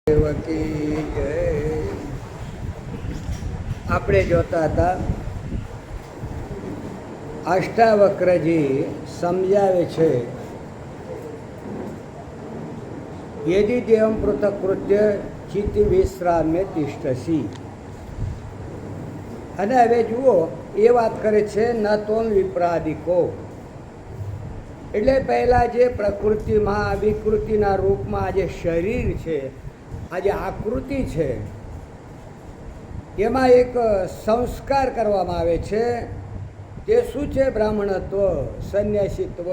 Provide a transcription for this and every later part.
દેવકી જય. આપણે જોતા હતા અષ્ટાવક્રજી સમજાવે છે યદિ દેવમ પૃથકૃત્ય ચિત્ત વિશ્રામ્ય તિષ્ઠસી. અને હવે જુઓ એ વાત કરે છે ન તોમ વિપ્રાદિકો, એટલે પહેલાં જે પ્રકૃતિમાં વિકૃતિના રૂપમાં જે શરીર છે, આ જે આકૃતિ છે, એમાં એક સંસ્કાર કરવામાં આવે છે. તે શું છે? બ્રાહ્મણત્વ, સંન્યાસીત્વ.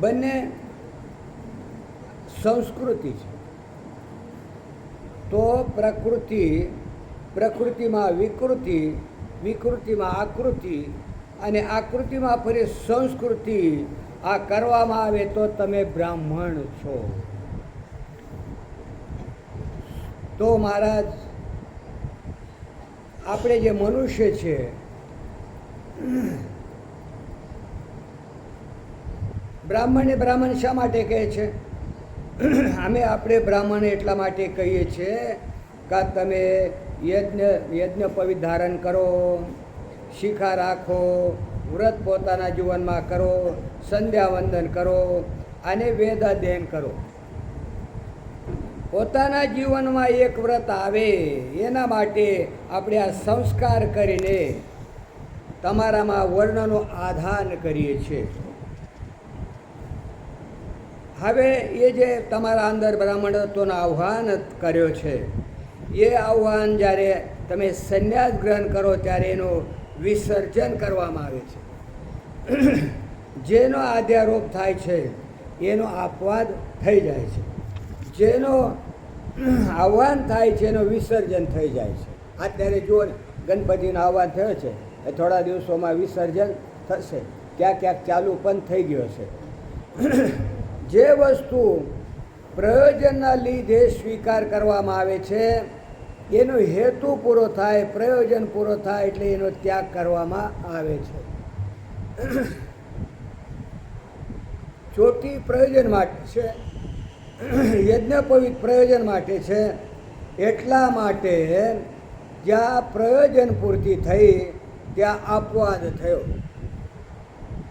બંને સંસ્કૃતિ છે. તો પ્રકૃતિમાં વિકૃતિ, વિકૃતિમાં આકૃતિ અને આકૃતિમાં ફરી સંસ્કૃતિ આ કરવામાં આવે તો તમે બ્રાહ્મણ છો. તો મહારાજ, આપણે જે મનુષ્ય છે, બ્રાહ્મણને બ્રાહ્મણ શા માટે કહે છે? આપણે બ્રાહ્મણ એટલા માટે કહીએ છીએ કે તમે યજ્ઞ પવિત્ર ધારણ કરો, શિખા રાખો, વ્રત પોતાના જીવનમાં કરો, સંધ્યા વંદન કરો અને વેદ અધ્યયન કરો. પોતાના જીવનમાં એક વ્રત આવે એના માટે આપણે આ સંસ્કાર કરીને તમારામાં વર્ણનું આધાન કરીએ છીએ. હવે એ જે તમારા અંદર બ્રાહ્મણત્વનો આહ્વાન કર્યો છે, એ આહ્વાન જ્યારે તમે સંન્યાસ ગ્રહણ કરો ત્યારે એનું વિસર્જન કરવામાં આવે છે. જેનો આધ્યારોપ થાય છે એનો આપવાદ થઈ જાય છે, જેનો આહ્વાન થાય છે એનું વિસર્જન થઈ જાય છે. અત્યારે જુઓ ને, ગણપતિનો આહ્વાન થયો છે, એ થોડા દિવસોમાં વિસર્જન થશે. ક્યાંક ક્યાંક ચાલુ પણ થઈ ગયો છે. જે વસ્તુ પ્રયોજનના લીધે સ્વીકાર કરવામાં આવે છે એનો હેતુ પૂરો થાય, પ્રયોજન પૂરો થાય એટલે એનો ત્યાગ કરવામાં આવે છે. ચોટી પ્રયોજન માટે છે, યજ્ઞોપવિત પ્રયોજન માટે છે. એટલા માટે જ્યાં પ્રયોજન પૂર્તિ થઈ ત્યાં અપવાદ થયો.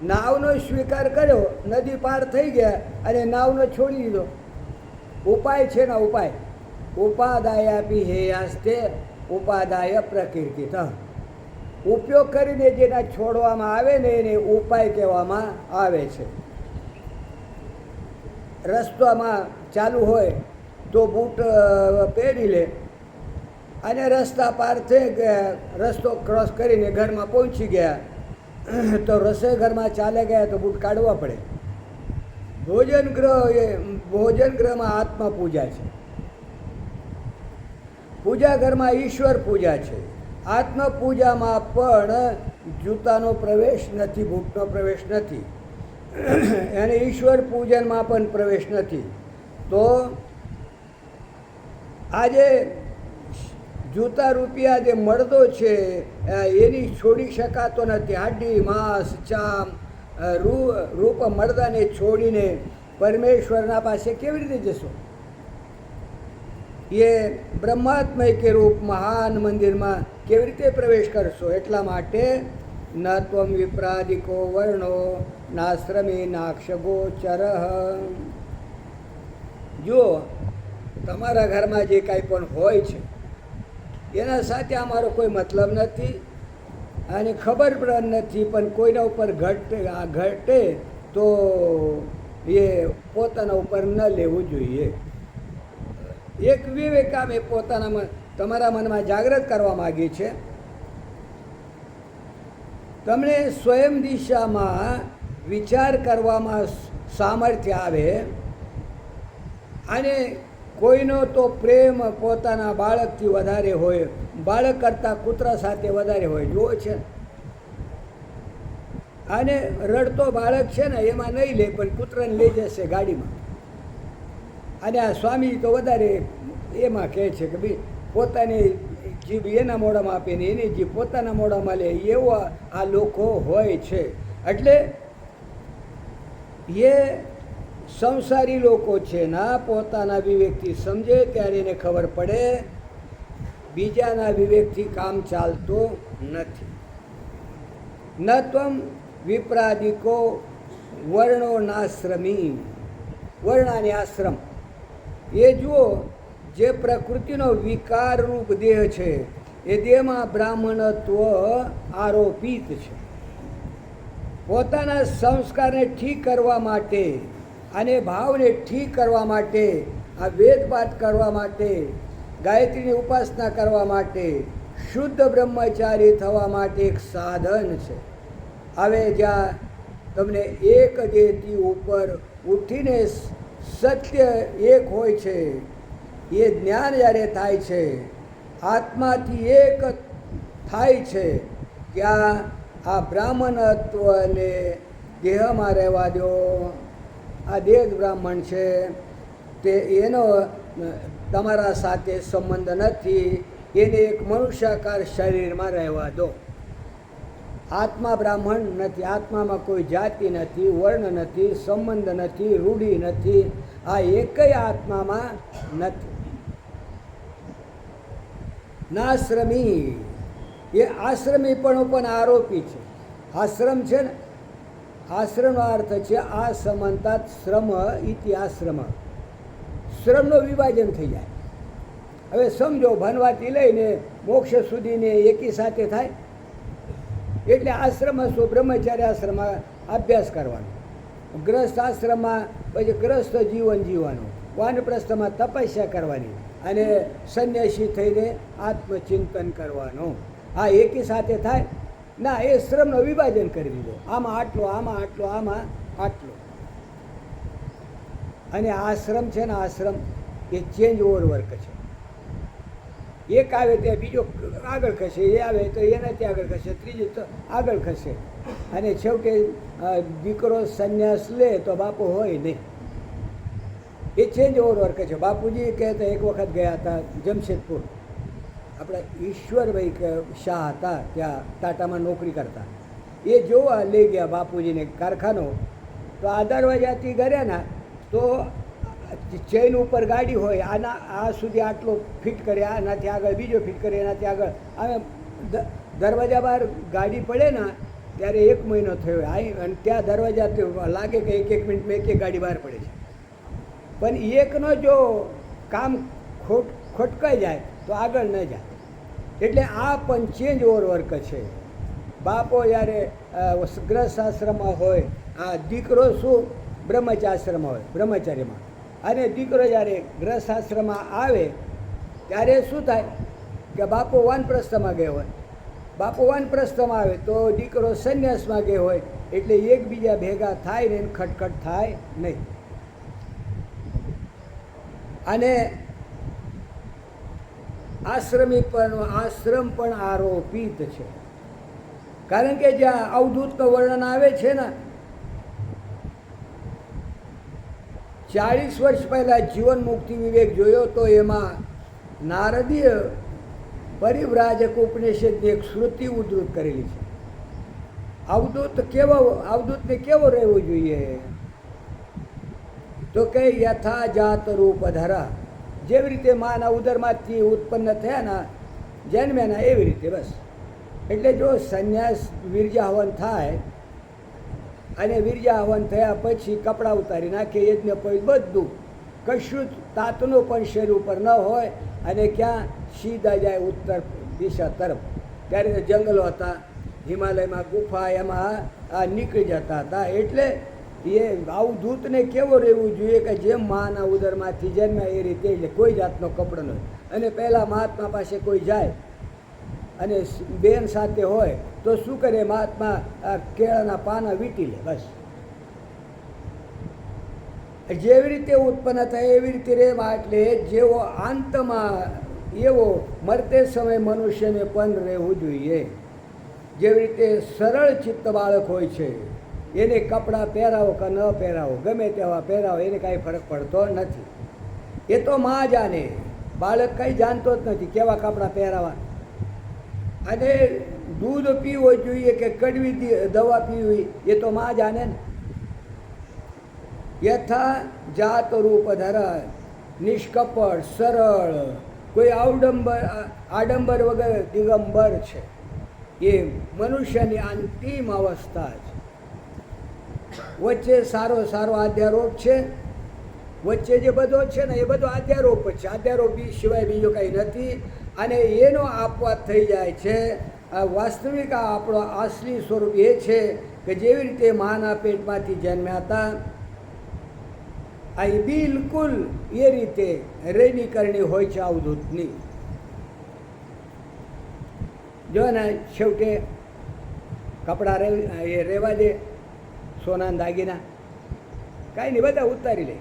નાવનો સ્વીકાર કર્યો, નદી પાર થઈ ગયા અને નાવનો છોડી દીધો. ઉપાય છે ને ઉપાય, ઉપાદાય આપી હેયાસ્તે ઉપાદાય પ્રકૃતિ. ઉપયોગ કરીને જેના છોડવામાં આવે ને એને ઉપાય કહેવામાં આવે છે. રસ્તામાં ચાલુ હોય તો બૂટ પહેરી લે અને રસ્તા પાર થઈ ગયા, રસ્તો ક્રોસ કરીને ઘરમાં પહોંચી ગયા તો રસોઈ ઘરમાં ચાલે ગયા તો બૂટ કાઢવા પડે. ભોજન ગ્રહમાં આત્મા પૂજા છે, પૂજા ઘરમાં ઈશ્વર પૂજા છે. આત્મ પૂજામાં પણ જૂતાનો પ્રવેશ નથી, બૂટનો પ્રવેશ નથી, અને ઈશ્વર પૂજનમાં પણ પ્રવેશ નથી. તો આજે જૂતા રૂપિયા જે મળદો છે એની છોડી શકાતો નથી. હાડી, માંસ, ચામ, રૂપ મળદાને છોડીને પરમેશ્વરના પાસે કેવી રીતે જશો? એ બ્રહ્માત્મય કે રૂપ મહાન મંદિરમાં કેવી રીતે પ્રવેશ કરશો? એટલા માટે ન ત્વમ વિપ્રાદિકો વર્ણો નાશ્રમી નાક્ષગોચર. જો તમારા ઘરમાં જે કાંઈ પણ હોય છે એના સાથે અમારો કોઈ મતલબ નથી અને ખબર પણ નથી, પણ કોઈના ઉપર ઘટે તો એ પોતાના ઉપર ન લેવું જોઈએ. એક વિવેક અમે તમારા મનમાં જાગૃત કરવા માગીએ છીએ. તમને સ્વયં દિશામાં વિચાર કરવામાં સામર્થ્ય આવે અને કોઈનો તો પ્રેમ પોતાના બાળકથી વધારે હોય, બાળક કરતાં કૂતરા સાથે વધારે હોય. જુઓ છે, અને રડતો બાળક છે ને એમાં નહીં લે, પણ કૂતરાને લઈ જશે ગાડીમાં. અને આ સ્વામી તો વધારે એમાં કહે છે કે ભાઈ પોતાની જીભ એના મોઢામાં આપે ને એની જીભ પોતાના મોઢામાં લે, એવા આ લોકો હોય છે. એટલે એ સંસારી લોકો છે ના પોતાના વિવેકથી સમજે ત્યારે એને ખબર પડે, બીજાના વિવેકથી કામ ચાલતું નથી. ન ત્વમ વિપ્રાદિકો વર્ણો નાશ્રમી. વર્ણાની આશ્રમ એ જુઓ, જે પ્રકૃતિનો વિકારરૂપ દેહ છે એ દેહમાં બ્રાહ્મણત્વ આરોપિત છે. પોતાના સંસ્કારને ઠીક કરવા માટે અને ભાવને ઠીક કરવા માટે, આ વેદપાઠ કરવા માટે, ગાયત્રીની ઉપાસના કરવા માટે, શુદ્ધ બ્રહ્મચારી થવા માટે એક સાધન છે. હવે જ્યાં તમને એક દેહથી ઉપર ઉઠીને સત્ય એક હોય છે, એ જ્ઞાન જ્યારે થાય છે, આત્માથી એક થાય છે, ત્યાં આ બ્રાહ્મણત્વને દેહમાં રહેવા દો. આ દેહ બ્રાહ્મણ છે તે એનો તમારા સાથે સંબંધ નથી, એને એક મનુષ્યાકાર શરીરમાં રહેવા દો. આત્મા બ્રાહ્મણ નથી, આત્મામાં કોઈ જાતિ નથી, વર્ણ નથી, સંબંધ નથી, રૂઢિ નથી, આ એકય આત્મામાં નથી. નાશ્રમી એ આશ્રમી પણ આરોપી છે. આશ્રમ છે ને, આશ્રમનો અર્થ છે આ સમાનતા શ્રમ ઇતિ આશ્રમ. શ્રમનો વિભાજન થઈ જાય. હવે સમજો ભણવાથી લઈને મોક્ષ સુધીને એકી સાથે થાય, એટલે આશ્રમમાં શું, બ્રહ્મચાર્ય આશ્રમમાં અભ્યાસ કરવાનો, ગ્રસ્થ આશ્રમમાં પછી ગ્રસ્થ જીવન જીવવાનું, વાનપ્રસ્થમાં તપસ્યા કરવાની, અને સંન્યાસી થઈને આત્મચિંતન કરવાનું. આ એકી સાથે થાય ના, એ શ્રમનો વિભાજન કરી દીધો. આમાં આટલો, આમાં આટલો, આમાં આટલો. અને આશ્રમ છે ને, આશ્રમ એ ચેન્જ ઓવર વર્ક છે. એક આવે ત્યાં બીજો આગળ ખસે, એ આવે તો એનાથી આગળ ખસે, ત્રીજો તો આગળ ખસે, અને છેવટે દીકરો સંન્યાસ લે તો બાપુ હોય નહીં. એ ચેન્જ ઓવર વર્ક છે. બાપુજી કહેતા, એક વખત ગયા હતા જમશેદપુર, આપણા ઈશ્વરભાઈ શાહ હતા, ત્યાં ટાટામાં નોકરી કરતા. એ જોવા લઈ ગયા બાપુજીને કારખાનો. તો આ દરવાજાથી ગયા ને તો ચેન ઉપર ગાડી હોય, આના આ સુધી આટલો ફિટ કરે, આનાથી આગળ બીજો ફિટ કરે, એનાથી આગળ આવે. દરવાજા બહાર ગાડી પડે ને ત્યારે 1 મહિનો થયો અહીં, અને ત્યાં દરવાજા લાગે કે એક મિનિટમાં એક ગાડી બહાર પડે છે. પણ એકનો જો કામ ખોટકાઈ જાય તો આગળ ન જાય. એટલે આ પણ ચેન્જ ઓવર વર્ક છે. બાપો જ્યારે ગ્રસ્થ આશ્રમમાં હોય, આ દીકરો શું બ્રહ્મચાશ્રમમાં હોય, બ્રહ્મચાર્યમાં, અને દીકરો જ્યારે ગ્રસ્થ આશ્રમમાં આવે ત્યારે શું થાય કે બાપો વાનપ્રસ્થમાં ગયો હોય, બાપો વાનપ્રસ્થમાં આવે તો દીકરો સંન્યાસમાં ગયો હોય, એટલે એકબીજા ભેગા થાય ને ખટખટ થાય નહીં. અને આશ્રમ પણ આરોપિત છે. કારણ કે જ્યાં અવધૂતનું વર્ણન આવે છે ને, 40 વર્ષ પહેલાં જીવન મુક્તિ વિવેક જોયો તો એમાં નારદીય પરિવ્રાજક ઉપનિષદની એક શ્રુતિ ઉદ્ધૃત કરેલી છે. અવધૂતને કેવો રહેવું જોઈએ? તો કે યથા જાત રૂપ ધરા, જેવી રીતે માના ઉદરમાંથી ઉત્પન્ન થયા ના, જન્મ્યાના એવી રીતે બસ. એટલે જો સંન્યાસ વીર્યાહવન થાય, અને વીર્યાહવન થયા પછી કપડાં ઉતારી નાખે, યજ્ઞ પછી બધું કશું તાતનું પણ શરીર ઉપર ન હોય, અને ક્યાં સીધા જાય ઉત્તર દિશા તરફ. ત્યારે જંગલો હતા, હિમાલયમાં ગુફા, એમાં આ નીકળી જતા હતા. એટલે એ અવધૂતને કેવો રહેવું જોઈએ કે જેમ માના ઉદરમાંથી જન્મ્યા એ રીતે, એટલે કોઈ જાતનો કપડો ન હોય. અને પહેલાં મહાત્મા પાસે કોઈ જાય અને બેન સાથે હોય તો શું કરે, મહાત્મા કેળાના પાના વીંટી લે બસ. જેવી રીતે ઉત્પન્ન થાય એવી રીતે રહેવા. એટલે જેવો આંતમાં એવો મરતે સમય મનુષ્યને પણ રહેવું જોઈએ. જેવી રીતે સરળ ચિત્ત બાળક હોય છે, એને કપડાં પહેરાવો કે ન પહેરાવો, ગમે તેવા પહેરાવો, એને કાંઈ ફરક પડતો નથી. એ તો માં જાણે, બાળક કંઈ જાણતો જ નથી કેવા કપડાં પહેરાવા. અને દૂધ પીવું જોઈએ કે કડવી દવા પીવી એ તો માં જાણે ને. યથા જાત રૂપ ધરા, નિષ્કપટ સરળ, કોઈ આડંબર વગર દિગંબર છે. એ મનુષ્યની અંતિમ અવસ્થા છે. વચ્ચે સારો સારો આધ્યારોપ છે, વચ્ચે જે બધો છે ને એ બધો આધ્યારોપ જ છે. આધ્યારોપ સિવાય બીજું કંઈ નથી. અને એનો આપવાત થઈ જાય છે. આ વાસ્તવિક આપણો અસલી સ્વરૂપ એ છે કે જેવી રીતે માના પેટમાંથી જન્મ્યા હતા આ બિલકુલ એ રીતે રેણીકરણી હોય છે અવધૂતની. જો ને છેવટે કપડાં એ રહેવા દે, સોનાના દાગીના કાંઈ નહીં બધા ઉતારી લે.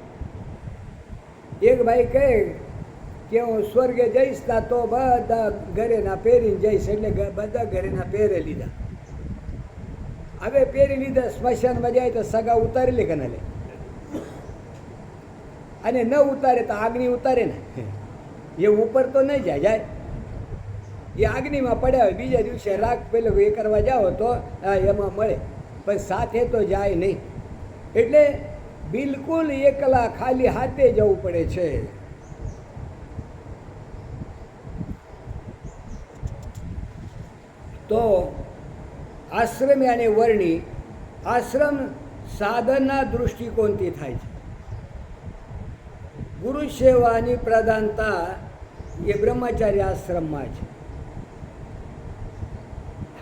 એક ભાઈ કહે કે હું સ્વર્ગે જઈશ તા તો બધા ઘરેના પહેરીને જઈશ, એટલે બધા ઘરેના પહેરે લીધા. હવે પહેરી લીધા, સ્મશાનમાં જાય તો સગા ઉતારી લે કે ના લે, અને ન ઉતારે તો આગની ઉતારે ને. એ ઉપર તો નહીં જાય, એ આગનીમાં પડ્યા હોય. બીજા દિવસે રાગ પેલો એ કરવા જાઓ તો એમાં મળે, પણ સાથે તો જાય નહીં. એટલે બિલકુલ એકલા ખાલી હાથે જવું પડે છે. તો આશ્રમ અને વર્ણી, આશ્રમ સાધનના દૃષ્ટિકોણથી થાય છે. ગુરુ સેવાની પ્રધાનતા એ બ્રહ્મચારી આશ્રમમાં છે.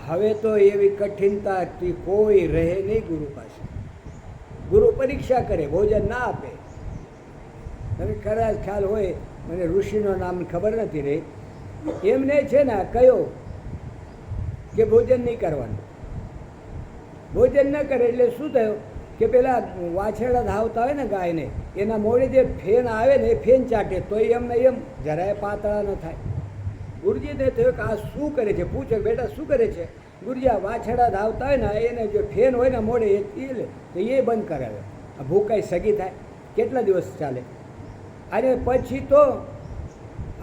હવે તો એવી કઠિનતાથી કોઈ રહે નહીં ગુરુ પાસે. ગુરુ પરીક્ષા કરે, ભોજન ના આપે. તમે કદાચ ખ્યાલ હોય, મને ઋષિનો નામ ખબર નથી રહી, એમને છે ને કયો કે ભોજન નહીં કરવાનું. ભોજન ન કરે એટલે શું થયું કે પેલા વાછરડા ધાવતા હોય ને ગાયને, એના મોડે જે ફેન આવે ને એ ફેન ચાટે તો એમને એમ જરાય પાતળા ન થાય. ગુરુજીને થયું કે આ શું કરે છે, પૂછે બેટા શું કરે છે. ગુરુજી આ વાછરડા ધાવતા હોય ને એને જે ફેન હોય ને મોડે એ લે તો એ બંધ કરાવે. આ ભૂખાઈ સગી થાય, કેટલા દિવસ ચાલે. અને પછી તો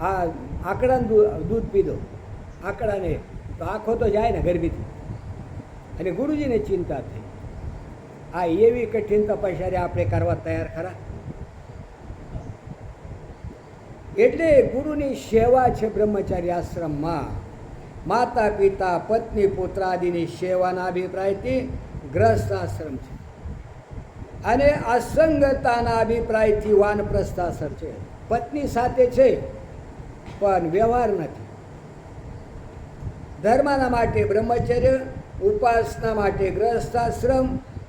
આ આકડાનું દૂધ પીધો, આકડાને તો આંખો તો જાય ને ગરબીથી. અને ગુરુજીને ચિંતા થઈ. આ એવી કઠિન તપસ્યા આપણે કરવા તૈયાર ખરા? એટલે ગુરુની સેવા છે બ્રહ્મચારી આશ્રમમાં. માતા પિતા પત્ની પુત્ર આદિની સેવાના અભિપ્રાયથી ગ્રસ્ત આશ્રમ છે. અને અસંગતાના અભિપ્રાયથી વાનપ્રસ્થ આશ્રમ છે. પત્ની સાથે છે પણ વ્યવહાર નથી. ધર્મના માટે બ્રહ્મચર્ય, ઉપાસના માટે ગ્રહસ્થાશ્રમ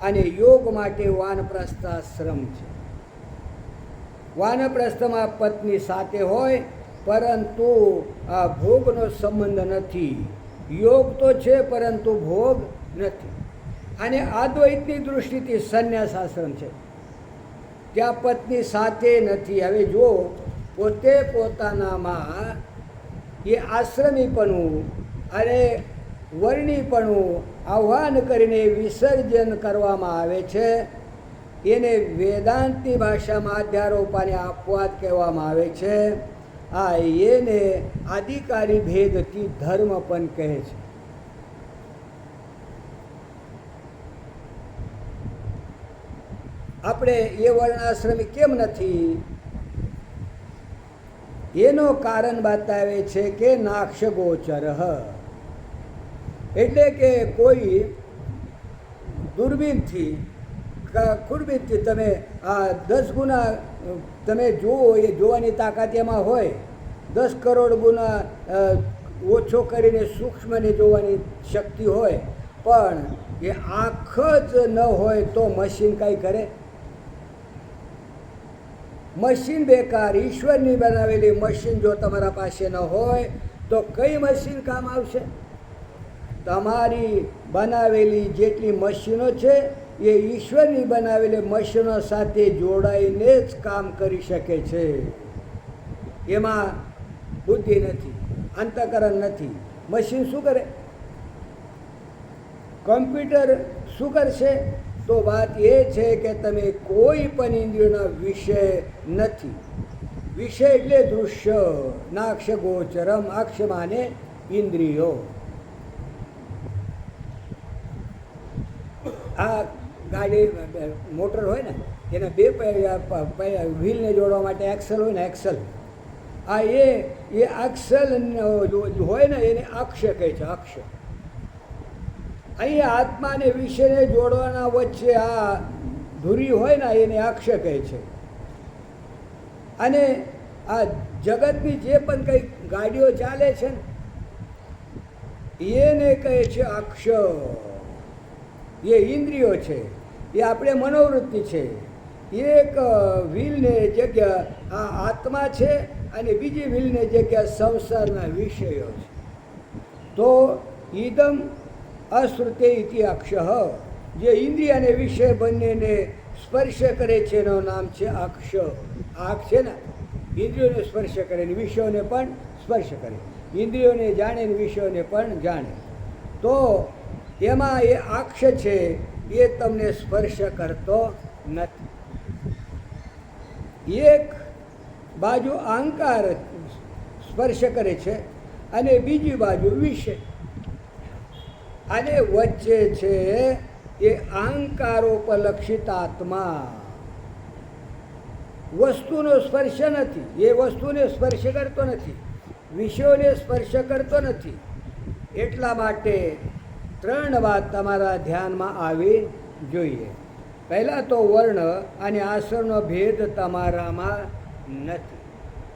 અને યોગ માટે વાનપ્રસ્થાશ્રમ છે. વાનપ્રસ્થમાં પત્ની સાથે હોય પરંતુ આ ભોગનો સંબંધ નથી. યોગ તો છે પરંતુ ભોગ નથી. અને અદ્વૈતની દૃષ્ટિથી સંન્યાસ આશ્રમ છે, ત્યાં પત્ની સાથે નથી. હવે જો પોતે પોતાનામાં એ આશ્રમીપણું અને વર્ણીપણું આહ્વાન કરીને વિસર્જન કરવામાં આવે છે. એને વેદાંતની ભાષામાં અધ્યારોપાને આપવાદ કહેવામાં આવે છે. આ એને આધિકારી ભેદથી ધર્મ પણ કહે છે. આપણે એ વર્ણાશ્રમી કેમ નથી એનો કારણ બતાવે છે કે નાક્ષ ગોચર, એટલે કે કોઈ દૂરબીનથી ખુરબીનથી તમે આ 10 ગુના તમે જુઓ, એ જોવાની તાકાત એમાં હોય. 10 કરોડ ગુના ઓછો કરીને સૂક્ષ્મને જોવાની શક્તિ હોય, પણ એ આંખ જ ન હોય તો મશીન કાંઈ કરે? મશીન બેકાર. ઈશ્વરની બનાવેલી મશીન જો તમારા પાસે ન હોય તો કઈ મશીન કામ આવશે? તમારી બનાવેલી જેટલી મશીનો છે એ ઈશ્વરની બનાવેલી મશીનો સાથે જોડાઈને જ કામ કરી શકે છે. એમાં બુદ્ધિ નથી, અંતઃકરણ નથી. મશીન શું કરે? કમ્પ્યુટર શું કરશે? તો વાત એ છે કે તમે કોઈ પણ ઇન્દ્રિયોના વિષય નથી. વિષય એટલે દૃશ્ય. નાક્ષ ગોચરમ, અક્ષ માને ઇન્દ્રિયો. આ ગાડી મોટર હોય ને એના બે વ્હીલને જોડવા માટે એક્સલ હોય ને, એક્સલ. આ એ અક્ષલ હોય ને એને અક્ષ કહે છે, અક્ષ. અહીંયા આત્મા અને વિષયને જોડવાના વચ્ચે આ ધુરી હોય ને એને અક્ષ કહે છે. અને આ જગતની જે પણ કંઈ ગાડીઓ ચાલે છે ને એને કહે છે અક્ષ. એ ઇન્દ્રિયો છે, એ આપણે મનોવૃત્તિ છે. એક વ્હીલને જગ્યા આ આત્મા છે અને બીજી વ્હીલને જગ્યા સંસારના વિષયો છે. તો ઇદમ અશ્રુતે ઇતિ અક્ષ. જે ઇન્દ્રિય અને વિષય બંનેને સ્પર્શ કરે છે એનું નામ છે અક્ષ. આંખ છે ને ઇન્દ્રિયોને સ્પર્શ કરે ને વિષયોને પણ સ્પર્શ કરે. ઇન્દ્રિયોને જાણે ને વિષયોને પણ જાણે. તો એમાં એ અક્ષ છે એ તમને સ્પર્શ કરતો નથી. એક બાજુ અહંકાર સ્પર્શ કરે છે અને બીજી બાજુ વિષય. અને વચ્ચે છે એ અહંકારોપલક્ષિત આત્મા. વસ્તુનો સ્પર્શ નથી, એ વસ્તુને સ્પર્શ કરતો નથી, વિષયોને સ્પર્શ કરતો નથી. એટલા માટે ત્રણ વાત તમારા ધ્યાનમાં આવી જોઈએ. પહેલાં તો વર્ણ અને આશ્રમનો ભેદ તમારામાં નથી.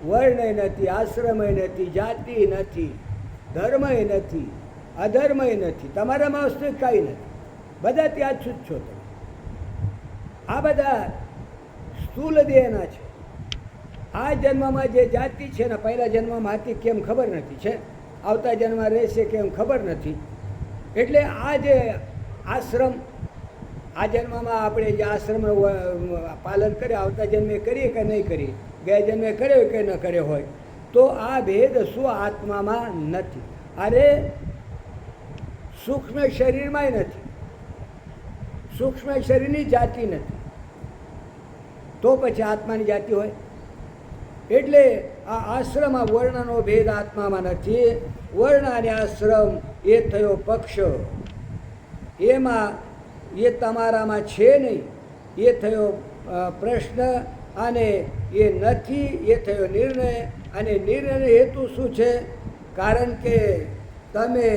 વર્ણય નથી, આશ્રમય નથી, જાતિ નથી, ધર્મય નથી, અધર્મય નથી. તમારામાં વસ્તુ કાંઈ નથી. બધા ત્યાં જ છો તમે. આ બધા સ્થૂલ દેહના છે. આ જન્મમાં જે જાતિ છે ને પહેલા જન્મમાં હતી કેમ ખબર નથી છે, આવતા જન્મમાં રહેશે કેમ ખબર નથી. એટલે આ જે આશ્રમ, આ જન્મમાં આપણે જે આશ્રમનું પાલન કરીએ આવતા જન્મે કરીએ કે નહીં કરીએ, ગયા જન્મે કર્યો કે ન કર્યો હોય, તો આ ભેદ શું આત્મામાં નથી. અરે સૂક્ષ્મ શરીરમાંય નથી, સૂક્ષ્મ શરીરની જાતિ નથી, તો પછી આત્માની જાતિ હોય. એટલે આ આશ્રમમાં વર્ણનો ભેદ આત્મામાં નથી. વર્ણ અને આશ્રમ એ થયો પક્ષ, એમાં એ તમારામાં છે નહીં, એ થયો પ્રશ્ન. અને એ નથી એ થયો નિર્ણય. અને નિર્ણય હેતુ શું છે? કારણ કે તમે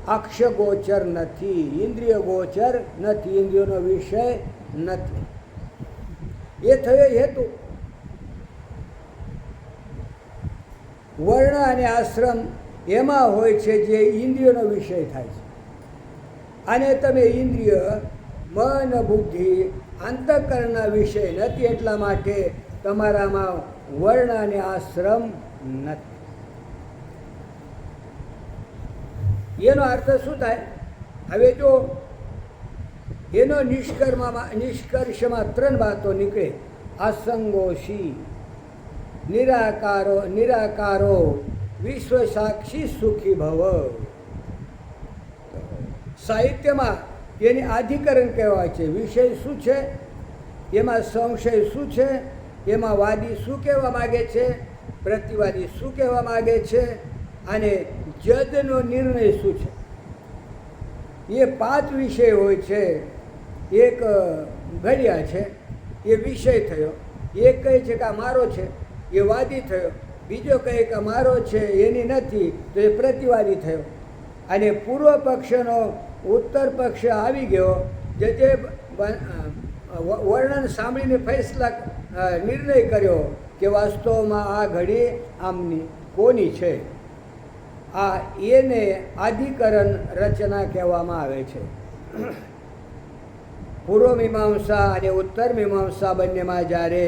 અક્ષ ગોચર નથી, ઇન્દ્રિય ગોચર નથી, ઇન્દ્રિયોનો વિષય નથી. એ થયો હેતુ. વર્ણ અને આશ્રમ એમાં હોય છે જે ઇન્દ્રિયોનો વિષય થાય છે. અને તમે ઇન્દ્રિય, મન, બુદ્ધિ, અંતઃકરણના વિષય નથી. એટલા માટે તમારામાં વર્ણ અને આશ્રમ નથી. એનો અર્થ શું થાય? હવે જો એનો નિષ્કર્ષમાં ત્રણ વાતો નીકળે. અસંગોશી, નિરાકારો, વિશ્વ સાક્ષી સુખી ભવ. સાહિત્યમાં એની આધિકરણ કહેવાય છે. વિષય શું છે, એમાં સંશય શું છે, એમાં વાદી શું કહેવા માગે છે, પ્રતિવાદી શું કહેવા માગે છે, અને જજનો નિર્ણય શું છે. એ 5 વિષય હોય છે. એક ઘડિયા છે, એ વિષય થયો. એક કહે છે કે આ મારો છે, એ વાદી થયો. બીજો કહે કે મારો છે એની નથી, તો એ પ્રતિવાદી થયો. અને પૂર્વ પક્ષનો ઉત્તર પક્ષ આવી ગયો, જે વર્ણન સાંભળીને ફૈસલા નિર્ણય કર્યો કે વાસ્તવમાં આ ઘડી આમની કોની છે. આ એને આધિકરણ રચના કહેવામાં આવે છે. પૂર્વ મીમાંસા અને ઉત્તર મીમાંસા બંનેમાં જ્યારે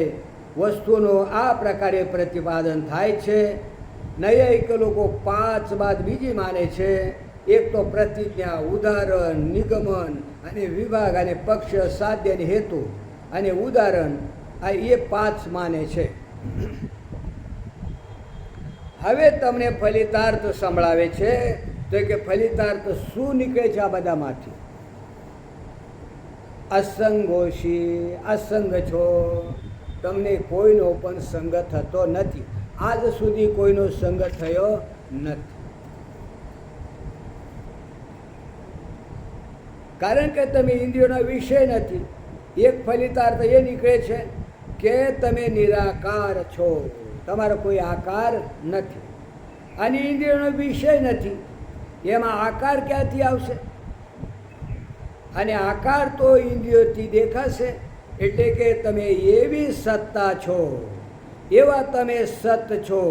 વસ્તુનું આ પ્રકારે પ્રતિપાદન થાય છે, નૈયાયિક લોકો 5 બાદ બીજી માને છે. એક તો પ્રતિજ્ઞા, ઉદાહરણ, નિગમન અને વિભાગ અને પક્ષ, સાધ્ય અને હેતુ અને ઉદાહરણ, આ એ 5 માને છે. હવે તમને ફલિતાર્થ સંભળાવે છે. તો કે ફલિતાર્થ શું નીકળે છે આ બધામાંથી? અસંગોશી, અસંગ છો, તમને કોઈનો પણ સંગ થતો નથી. આજ સુધી કોઈનો સંગ થયો નથી. કારણ કે તમે ઇન્દ્રિયોના વિષય નથી. એક ફલિતાર્થ એ નીકળે છે કે તમે નિરાકાર છો, તમારો કોઈ આકાર નથી. અને ઇન્દ્રિયોનો વિષય નથી, એમાં આકાર ક્યાંથી આવશે? અને આકાર તો ઇન્દ્રિયોથી દેખાશે. એટલે કે તમે એવી સત્તા છો, એવા તમે સત છો,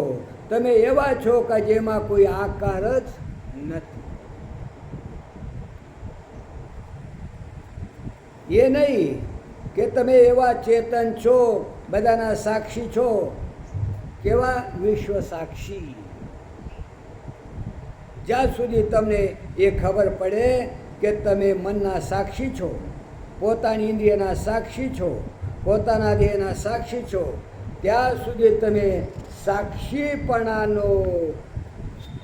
તમે એવા છો કે જેમાં કોઈ આકાર જ નથી. એ નહીં કે તમે એવા ચેતન છો, બધાના સાક્ષી છો. કેવા? વિશ્વ સાક્ષી. જ્યાં સુધી તમને એ ખબર પડે કે તમે મનના સાક્ષી છો, પોતાની ઇન્દ્રિયના સાક્ષી છો, પોતાના દેહના સાક્ષી છો, ત્યાં સુધી તમે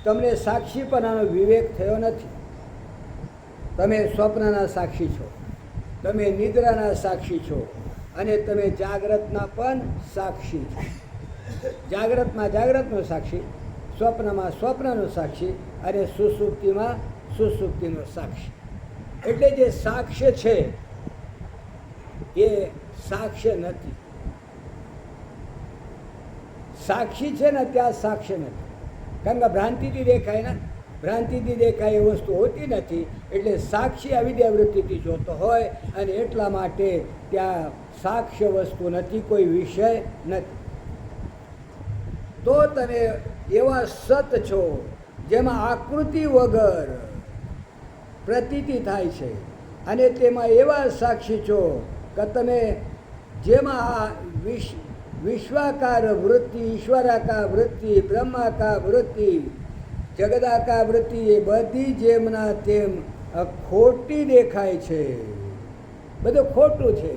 તમને સાક્ષીપણાનો વિવેક થયો નથી. તમે સ્વપ્નના સાક્ષી છો, તમે નિદ્રાના સાક્ષી છો, અને તમે જાગ્રતના પણ સાક્ષી છો. જાગ્રતમાં જાગ્રતનો સાક્ષી, સ્વપ્નમાં સ્વપ્નનો સાક્ષી, અને સુષુપ્તિમાં સુષુપ્તિનો સાક્ષી. એટલે જે સાક્ષ્ય છે એ સાક્ષ્ય નથી. સાક્ષી છે ને ત્યાં સાક્ષ્ય નથી. કારણ કે ભ્રાંતિથી દેખાય ને, ભ્રાંતિથી દેખાય એ વસ્તુ હોતી નથી. એટલે સાક્ષી અવિદ્યાવૃત્તિથી જોતો હોય, અને એટલા માટે ત્યાં સાક્ષ્ય વસ્તુ નથી, કોઈ વિષય નથી. તો તમે એવા સત છો જેમાં આકૃતિ વગર પ્રતીતિ થાય છે, અને તેમાં એવા સાક્ષી છો કે તમે જેમાં આ વિશ્વાકાર વૃત્તિ, ઈશ્વરાકાર વૃત્તિ, બ્રહ્માકાર વૃત્તિ, જગદાકાર વૃત્તિ એ બધી જેમના તેમ ખોટી દેખાય છે. બધું ખોટું છે,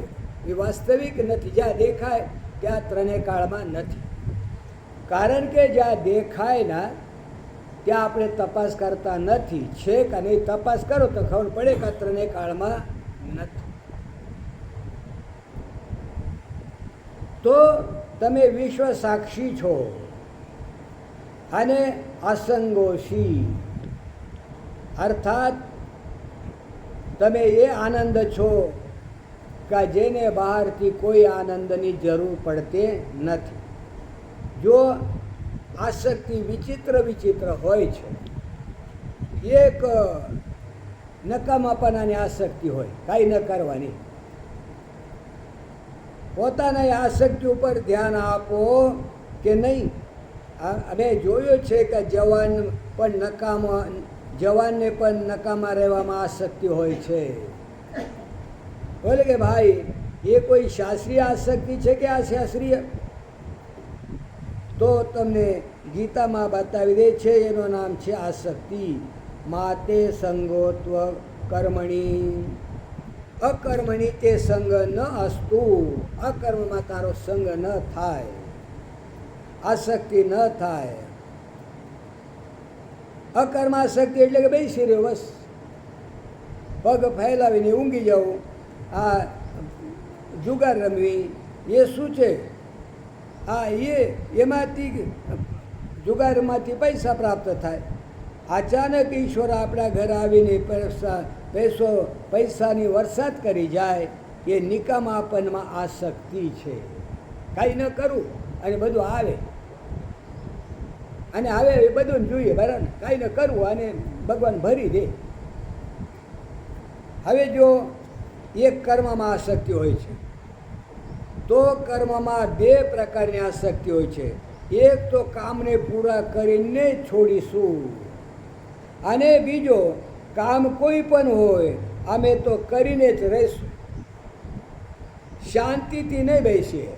એ વાસ્તવિક નથી. જ્યાં દેખાય ત્યાં ત્રણેય કાળમાં નથી. કારણ કે જ્યાં દેખાય ના ત્યાં આપણે તપાસ કરતા નથી. છેક અને તપાસ કરો તો ખબર પડે કે ત્રણેય કાળમાં નથી. તો તમે વિશ્વ સાક્ષી છો અને અસંગોષી, અર્થાત તમે એ આનંદ છો કે જેને બહારથી કોઈ આનંદની જરૂર પડતી નથી. જો આસક્તિ વિચિત્ર વિચિત્ર હોય છે, એક નકામાપણાની આસક્તિ હોય, કાંઈ ન કરવાની. પોતાના આસક્તિ ઉપર ધ્યાન આપો કે નહીં. અમે જોયું છે કે જવાનને પણ નકામા રહેવામાં આસક્તિ હોય છે. બોલે કે ભાઈ એ કોઈ શાસ્ત્રીય આસક્તિ છે કે અશાસ્ત્રીય? તો તમને ગીતામાં બતાવી દે છે, એનું નામ છે આસક્તિ. માતે સંગોત્વ કર્મણી અકર્મણી તે સંગ ન અસ્તુ. અકર્મમાં તારો સંગ ન થાય, આસક્તિ ન થાય. અકર્માશક્તિ એટલે કે બેસી રહ્યો બસ, પગ ફેલાવીને ઊંઘી જવું, આ જુગાર રમવી, એ શું છે? એમાંથી જુગારમાંથી પૈસા પ્રાપ્ત થાય. અચાનક ઈશ્વર આપણા ઘર આવીને પૈસાની વરસાદ કરી જાય, એ નિકામાપનમાં આસક્તિ છે. કાંઈ ન કરવું અને બધું આવે, અને આવે એ બધું જોઈએ, બરાબર? કાંઈ ન કરવું અને ભગવાન ભરી દે. હવે જો એક કર્મમાં આસક્તિ હોય છે, તો કર્મમાં બે પ્રકારની આસક્તિ હોય છે. એક તો કામને પૂરા કરીને છોડીશું, અને બીજો કામ કોઈ પણ હોય અમે તો કરીને જ રહીશું, શાંતિથી નહીં બેસીએ.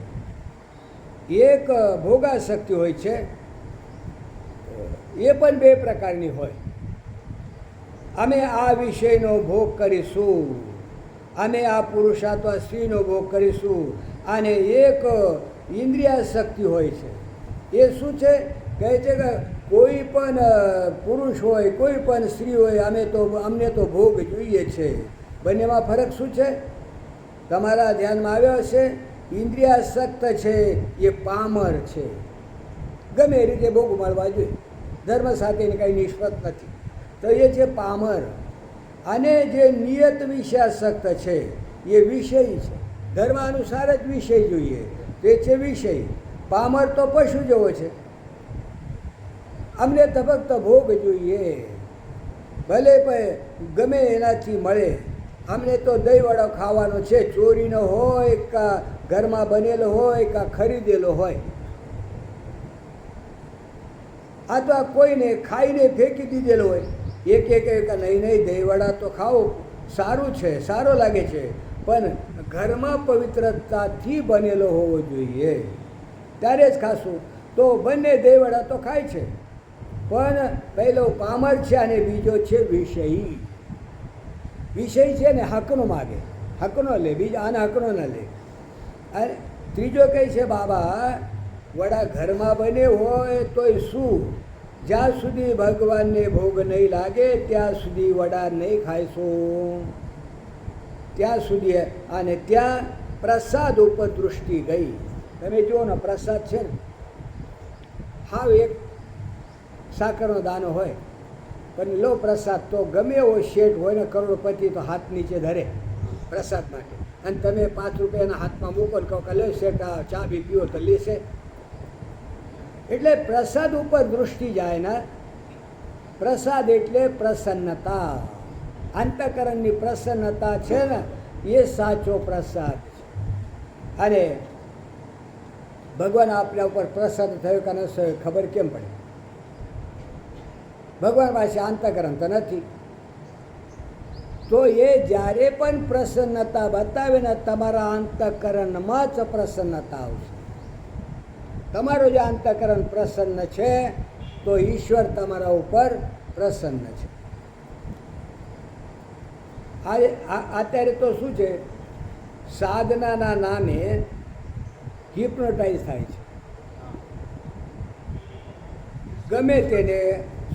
એક ભોગાસક્તિ હોય છે, એ પણ બે પ્રકારની હોય. અમે આ વિષયનો ભોગ કરીશું, અમે આ પુરુષાર્થ સ્ત્રીનો ભોગ કરીશું. અને એક ઇન્દ્રિયાશક્તિ હોય છે. એ શું છે? કહે છે કે કોઈ પણ પુરુષ હોય, કોઈ પણ સ્ત્રી હોય, અમને તો ભોગ જોઈએ છે. બંનેમાં ફરક શું છે? તમારા ધ્યાનમાં આવ્યો હશે ઇન્દ્રિયાસક્ત છે એ પામર છે, ગમે એ રીતે ભોગ મળવા જોઈએ, ધર્મ સાથેની કંઈ નિષ્પત નથી, તો એ છે પામર. અને જે નિયત વિષયાસક્ત છે એ વિષય છે, ધર્મ અનુસાર જ વિષય જોઈએ, તે છે વિષય. પામર તો પશુ જેવો છે, અમને તો ફક્ત ભોગ જોઈએ, ભલે ગમે એનાથી મળે, અમને તો દહીંવડો ખાવાનો છે, ચોરીનો હોય કાં ઘરમાં બનેલો હોય કાં ખરીદેલો હોય. આ તો આ કોઈને ખાઈને ફેંકી દીધેલો હોય, એક એક નહીં દહીંવડા તો ખાઓ, સારું છે, સારો લાગે છે, પણ ઘરમાં પવિત્રતાથી બનેલો હોવો જોઈએ, ત્યારે જ ખાશું. તો બંને દહીંવડા તો ખાય છે, પણ પહેલો પામર છે અને બીજો છે વિષય. વિષય છે ને હકનો માગે, હકનો લે, બીજા આના હકનો ન લે. અને ત્રીજો કહે છે બાબા, વડા ઘરમાં બને હોય તોય શું, જ્યાં સુધી ભગવાનને ભોગ નહીં લાગે ત્યાં સુધી વડા નહીં ખાઈશું, ત્યાં સુધી. અને ત્યાં પ્રસાદ ઉપર દૃષ્ટિ ગઈ. તમે જુઓ ને, પ્રસાદ છે ને, હાવ એક સાકરનો દાનો હોય, પણ લો પ્રસાદ તો ગમે એવો શેઠ હોય ને કરોડપતિ તો હાથ નીચે ધરે પ્રસાદ માટે, અને તમે 5 રૂપિયાના હાથમાં મૂકો ને કહો કે લે શેઠ આ ચા બી પીવો તો લેશે. એટલે પ્રસાદ ઉપર દૃષ્ટિ જાય ને. પ્રસાદ એટલે પ્રસન્નતા, અંતઃકરણની પ્રસન્નતા છે ને, એ સાચો પ્રસાદ છે. અને ભગવાન આપણા ઉપર પ્રસન્ન થયો કે ન થયો ખબર કેમ પડે? ભગવાન પાસે અંતઃકરણ તો નથી. તો એ જ્યારે પણ પ્રસન્નતા બતાવે ને, તમારા અંતઃકરણમાં જ પ્રસન્નતા આવશે. તમારો જે અંતઃકરણ પ્રસન્ન છે તો ઈશ્વર તમારા ઉપર પ્રસન્ન છે. અત્યારે તો શું છે, સાધનાના નામે હિપ્નોટાઇઝ થાય છે. ગમે તેને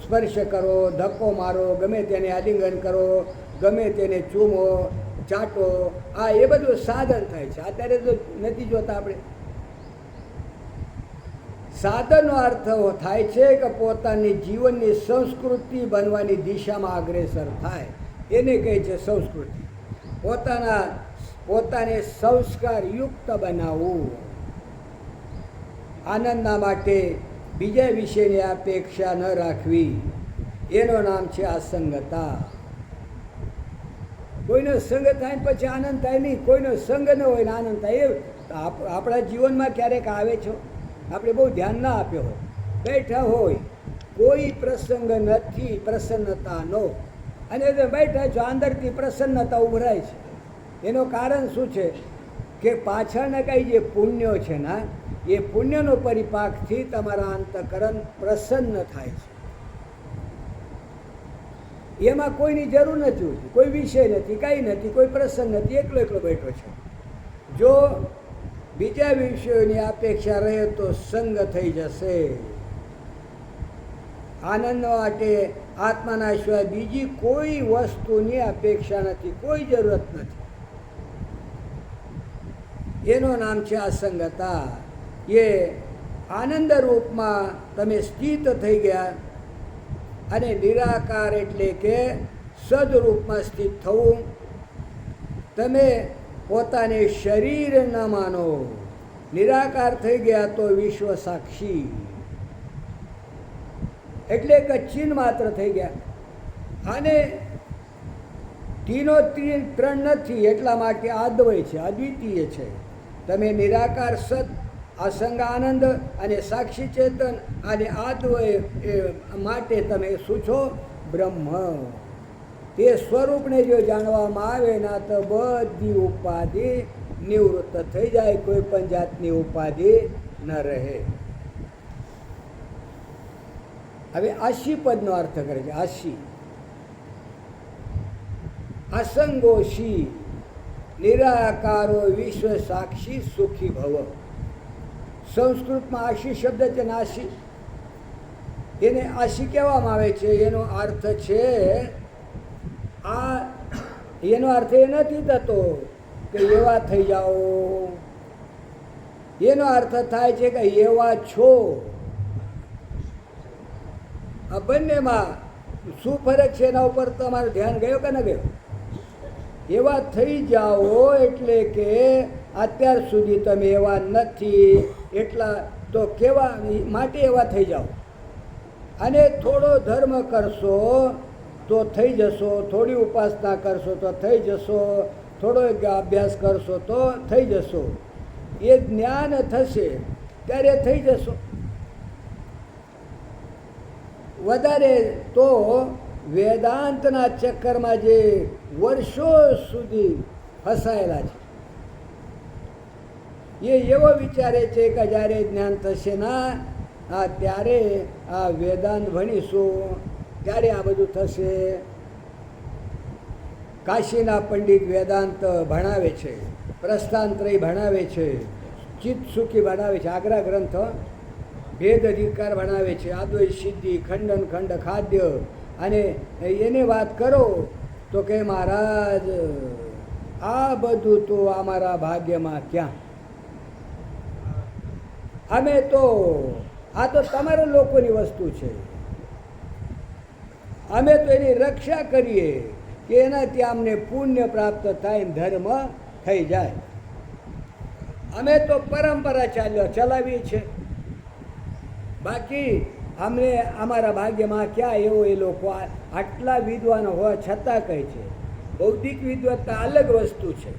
સ્પર્શ કરો, ધક્કો મારો, ગમે તેને આલિંગન કરો, ગમે તેને ચૂમો, ચાટો, આ એ બધું સાધન થાય છે. અત્યારે તો નથી જોતા આપણે. સાધનનો અર્થ થાય છે કે પોતાની જીવનની સંસ્કૃતિ બનવાની દિશામાં અગ્રેસર થાય, એને કહે છે સંસ્કૃતિ. પોતાને સંસ્કારયુક્ત બનાવવું, આનંદના માટે બીજા વિષયની અપેક્ષા ન રાખવી, એનું નામ છે અસંગતા. કોઈનો સંગ થાય પછી આનંદ થાય નહીં, કોઈનો સંગ ન હોય ને આનંદ થાય. એ આપણા જીવનમાં ક્યારેક આવે છો, આપણે બહુ ધ્યાન ના આપ્યો હોય, બેઠા હોય, કોઈ પ્રસંગ નથી પ્રસન્નતાનો, અને બેઠા છો અંદરથી પ્રસન્નતા ઉભરાય છે. એનું કારણ શું છે કે પાછળના કાંઈ જે પુણ્યો છે ને, એ પુણ્યનો પરિપાકથી તમારા અંતઃકરણ પ્રસન્ન થાય છે. એમાં કોઈની જરૂર નથી હોતી, કોઈ વિષય નથી, કાંઈ નથી, કોઈ પ્રસંગ નથી, એકલો એકલો બેઠો છે. જો બીજા વિષયોની અપેક્ષા રહે તો સંગ થઈ જશે. આનંદ માટે આત્માના સિવાય બીજી કોઈ વસ્તુની અપેક્ષા નથી, કોઈ જરૂરત નથી. એનું નામ છે અસંગતા. એ આનંદ રૂપમાં તમે સ્થિત થઈ ગયા, અને નિરાકાર એટલે કે સદરૂપમાં સ્થિત થવું. તમે પોતાને શરીર ન માનો, નિરાકાર થઈ ગયા તો વિશ્વ સાક્ષી એટલે કે ચિહ્ન માત્ર થઈ ગયા. અને તીનો ત્રણ નથી, એટલા માટે અદ્વય છે, અદ્વિતીય છે. તમે નિરાકાર સત, અસંગ આનંદ અને સાક્ષી ચેતન અને અદ્વય માટે તમે શું છો? બ્રહ્મ. તે સ્વરૂપને જો જાણવામાં આવે ના તો બધી ઉપાધિ નિવૃત્ત થઈ જાય, કોઈ પણ જાતની ઉપાધિ ન રહે. હવે આશી પદનો અર્થ કરે છે. આશી અસંગોશી નિરાકારો વિશ્વ સાક્ષી સુખી ભવ. સંસ્કૃતમાં આશી શબ્દ છે ને, આશી એને આશી કહેવામાં આવે છે. એનો અર્થ છે એનો અર્થ એ નથી થતો કે એવા થઈ જાઓ, એનો અર્થ થાય છે કે એવા છો. આ બંનેમાં શું ફરક છે એના ઉપર તમારું ધ્યાન ગયો કે ન ગયો? એવા થઈ જાઓ એટલે કે અત્યાર સુધી તમે એવા નથી, એટલા તો કેવા માટે એવા થઈ જાઓ. અને થોડો ધર્મ કરશો તો થઈ જશો, થોડી ઉપાસના કરશો તો થઈ જશો, થોડો અભ્યાસ કરશો તો થઈ જશો. એ જ્ઞાન થશે ત્યારે થઈ જશો. વધારે તો વેદાંતના ચક્કરમાં જે વર્ષો સુધી ફસાયેલા છે એ એવો વિચારે છે કે જ્યારે જ્ઞાન થશે ના ત્યારે આ વેદાંત ભણીશું ત્યારે આ બધું થશે. કાશીના પંડિત વેદાંત ભણાવે છે, પ્રસ્થાનત્રય ભણાવે છે, ચિત્ત સુખી ભણાવે છે, આગ્રા ગ્રંથ ભેદ અધિકાર ભણાવે છે, આદ્વૈત સિદ્ધિ, ખંડન ખંડ ખાદ્ય. અને એને વાત કરો તો કે મહારાજ આ બધું તો અમારા ભાગ્યમાં ક્યાં, અમે તો આ તો તમારા લોકોની વસ્તુ છે, અમે તો એની રક્ષા કરીએ કે એનાથી અમને પુણ્ય પ્રાપ્ત થાય, ધર્મ થઈ જાય. અમે તો પરંપરા ચલાવીએ છીએ, બાકી અમને અમારા ભાગ્યમાં ક્યાં એવો એ લોકો આટલા વિદ્વાન હોવા છતાં કહે છે. બૌદ્ધિક વિદ્વત્તા અલગ વસ્તુ છે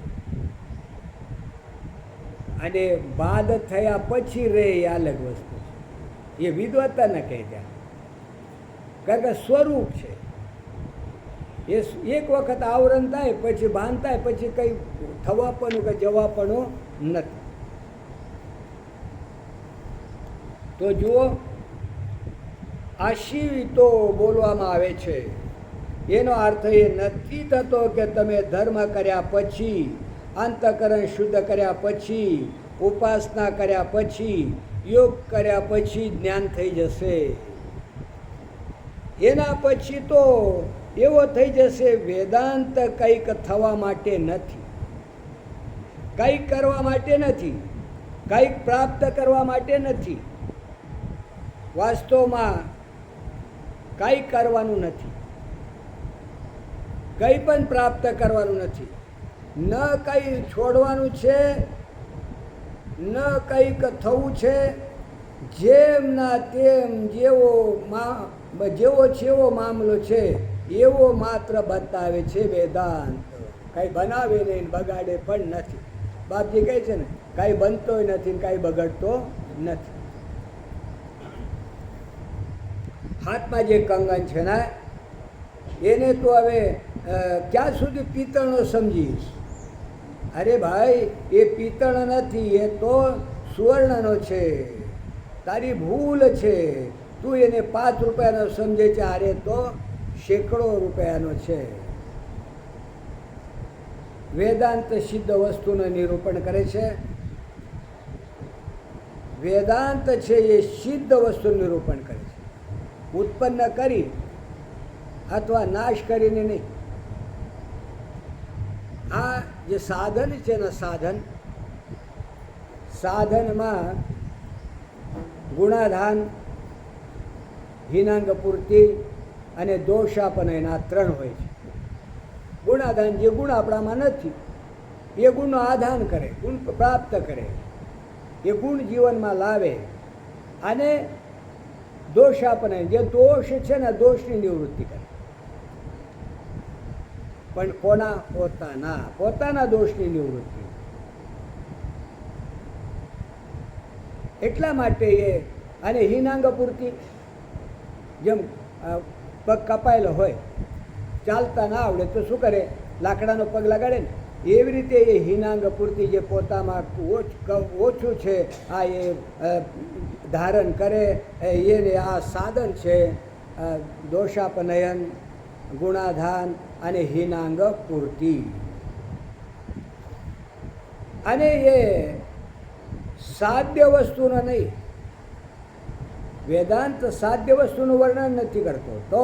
અને બાદ થયા પછી રહે એ અલગ વસ્તુ છે. એ વિદ્વત્તા ન કહે ત્યાં, કારણ કે સ્વરૂપ છે. એ એક વખત આવરણ થાય પછી ભાન થાય પછી કંઈ થવાપણું કે જવાપણું નથી. તો જુઓ, આશીવિતો બોલવામાં આવે છે એનો અર્થ એ નથી થતો કે તમે ધર્મ કર્યા પછી, અંતઃકરણ શુદ્ધ કર્યા પછી, ઉપાસના કર્યા પછી, યોગ કર્યા પછી જ્ઞાન થઈ જશે. એના પછી તો એવો થઈ જશે. વેદાંત કંઈક થવા માટે નથી, કંઈક કરવા માટે નથી, કંઈક પ્રાપ્ત કરવા માટે નથી. વાસ્તવમાં કંઈ કરવાનું નથી, કંઈ પણ પ્રાપ્ત કરવાનું નથી. ન કંઈ છોડવાનું છે, ન કંઈક થવું છે. જેમના તેમ જેવો છે એવો મામલો છે એવો માત્ર બતાવે છે વેદાંત. કંઈ બનાવે નહીં, બગાડે પણ નથી. બાપજી કહે છે ને, કાંઈ બનતોય નથી, કાંઈ બગડતો નથી. હાથમાં જે કંગન છે ને એને તો હવે ક્યાં સુધી પિત્તળનો સમજીશ? અરે ભાઈ, એ પિત્તળ નથી, એ તો સુવર્ણનો છે. તારી ભૂલ છે, તું એને 5 રૂપિયાનો સમજે છે, અરે તો સેંકડો રૂપિયાનો છે. વેદાંત સિદ્ધ વસ્તુનું નિરૂપણ કરે છે. વેદાંત છે એ સિદ્ધ વસ્તુનું નિરૂપણ કરે છે, ઉત્પન્ન કરી અથવા નાશ કરીને નહીં. આ જે સાધન છે ને, સાધનમાં ગુણાધાન, હિનાંગ પૂર્તિ અને દોષાપન એના 3 હોય છે. ગુણાધાન જે ગુણ આપણામાં નથી એ ગુણનો આધાન કરે, ગુણ પ્રાપ્ત કરે, એ ગુણ જીવનમાં લાવે. અને દોષાપન જે દોષ છે ને, દોષની નિવૃત્તિ કરે. પણ કોના? પોતાના દોષની નિવૃત્તિ. એટલા માટે એ અને હિનાંગ પૂર્તિ, જેમ પગ કપાયેલો હોય, ચાલતા ના આવડે તો શું કરે? લાકડાનો પગ લગાડે ને, એવી રીતે એ હિનાંગ પૂર્તિ જે પોતામાં ઓછું છે આ એ ધારણ કરે. એને આ સાધન છે દોષાપનયન, ગુણાધાન અને હિનાંગ પૂર્તિ. અને એ સાધ્ય વસ્તુનો નહીં. વેદાંત સાધ્ય વસ્તુનું વર્ણન નથી કરતો, તો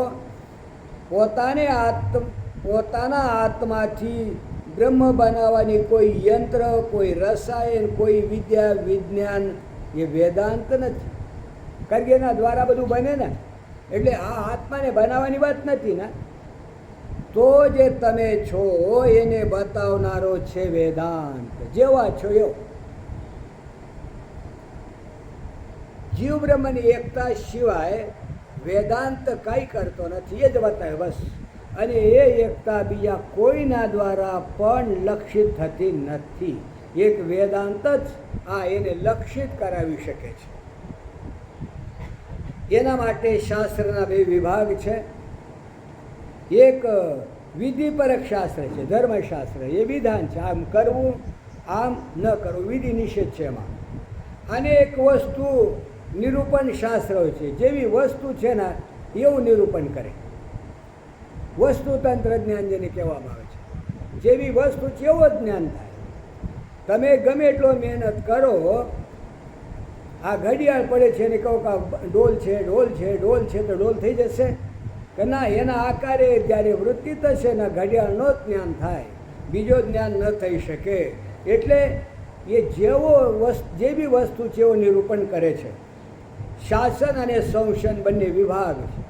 પોતાના આત્માથી બ્રહ્મ બનાવવાની કોઈ યંત્ર, કોઈ રસાયણ, કોઈ વિદ્યા, વિજ્ઞાન એ વેદાંત નથી. કારણ કે એના દ્વારા બધું બને ને. એટલે આ આત્માને બનાવવાની વાત નથી ને. તો જે તમે છો એને બતાવનારો છે વેદાંત. જેવા છો એવો. જીવ બ્રહ્મની એકતા સિવાય વેદાંત કંઈ કરતો નથી, એ જ બતાવે બસ. અને એ એકતા બીજા કોઈના દ્વારા પણ લક્ષિત થતી નથી. એક વેદાંત જ આ એને લક્ષિત કરાવી શકે છે. એના માટે શાસ્ત્રના બે વિભાગ છે. એક વિધિપરક શાસ્ત્ર છે, ધર્મશાસ્ત્ર, એ વિધાન છે, આમ કરવું આમ ન કરવું, વિધિ નિષેધ છે એમાં. અને એક વસ્તુ નિરૂપણ શાસ્ત્ર છે, જેવી વસ્તુ છે ને એવું નિરૂપણ કરે. વસ્તુ તંત્રજ્ઞાન જેને કહેવામાં આવે છે. જેવી વસ્તુ છે એવો જ જ્ઞાન થાય. તમે ગમે એટલો મહેનત કરો, આ ઘડિયાળ પડે છે ને કહો કે ડોલ છે, ડોલ છે, ડોલ છે, તો ડોલ થઈ જશે કે ના? એના આકારે જ્યારે વૃત્તિ થશે ને ઘડિયાળનો જ જ્ઞાન થાય, બીજો જ્ઞાન ન થઈ શકે. એટલે એ જેવી વસ્તુ છે એવું નિરૂપણ કરે છે. શાસન અને સંશન બંને વિભાગ છે.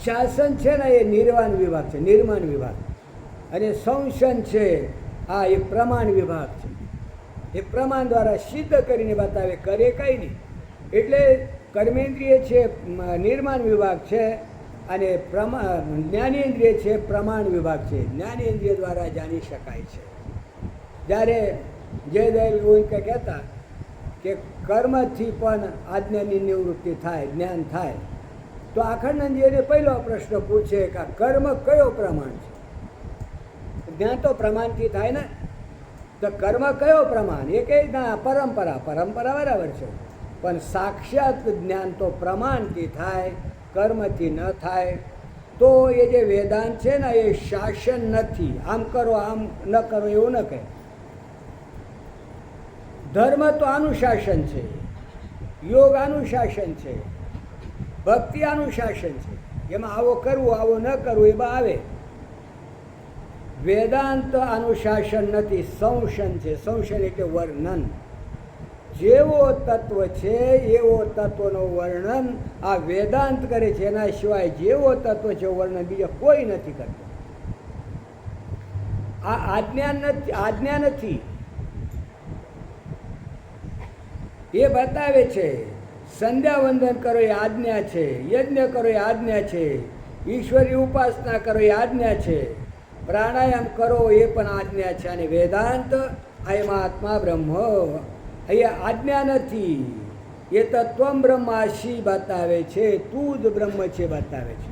શાસન છે ને એ નિર્વાણ વિભાગ છે, નિર્માણ વિભાગ. અને સંશન છે આ એ પ્રમાણ વિભાગ છે. એ પ્રમાણ દ્વારા સિદ્ધ કરીને બતાવે, કરે કંઈ નહીં. એટલે કર્મેન્દ્રિય છે નિર્માણ વિભાગ છે, અને જ્ઞાનેન્દ્રિય છે પ્રમાણ વિભાગ છે. જ્ઞાનેન્દ્રિય દ્વારા જાણી શકાય છે. જ્યારે જયદયાલ ગોવિંદ કહેતા કે કર્મથી પણ આજ્ઞાની નિવૃત્તિ થાય, જ્ઞાન થાય, તો આખંડનંદજીને પહેલો પ્રશ્ન પૂછે કે કર્મ કયો પ્રમાણ છે? જ્ઞાન તો પ્રમાણથી થાય ને. તો કર્મ કયો પ્રમાણ? એ કહે પરંપરા. પરંપરા બરાબર છે, પણ સાક્ષાત જ્ઞાન તો પ્રમાણથી થાય, કર્મથી ન થાય. તો એ જે વેદાંત છે ને એ શાસન નથી. આમ કરો આમ ન કરો એવું ન કહે. ધર્મ તો અનુશાસન છે, યોગ અનુશાસન છે, ભક્તિ અનુશાસન છે. એમાં આવો કરવું આવો ન કરવું એમાં આવે. વેદાંત અનુશાસન નથી, સંશન છે. સંશન એટલે વર્ણન. જેવો તત્વ છે એવો તત્વનું વર્ણન આ વેદાંત કરે છે. એના સિવાય જેવો તત્વ છે વર્ણન બીજો કોઈ નથી કરતો. આ આજ્ઞા નથી. એ બતાવે છે સંધ્યા વંદન કરો એ આજ્ઞા છે, યજ્ઞ કરો એ આજ્ઞા છે, ઈશ્વરી ઉપાસના કરો એ આજ્ઞા છે, પ્રાણાયામ કરો એ પણ આજ્ઞા છે. અને વેદાંત આયમાં આત્મા બ્રહ્મ અહીંયા આજ્ઞા નથી. એ તત્વમ બ્રહ્માશી બતાવે છે, તું જ બ્રહ્મ છે બતાવે છે.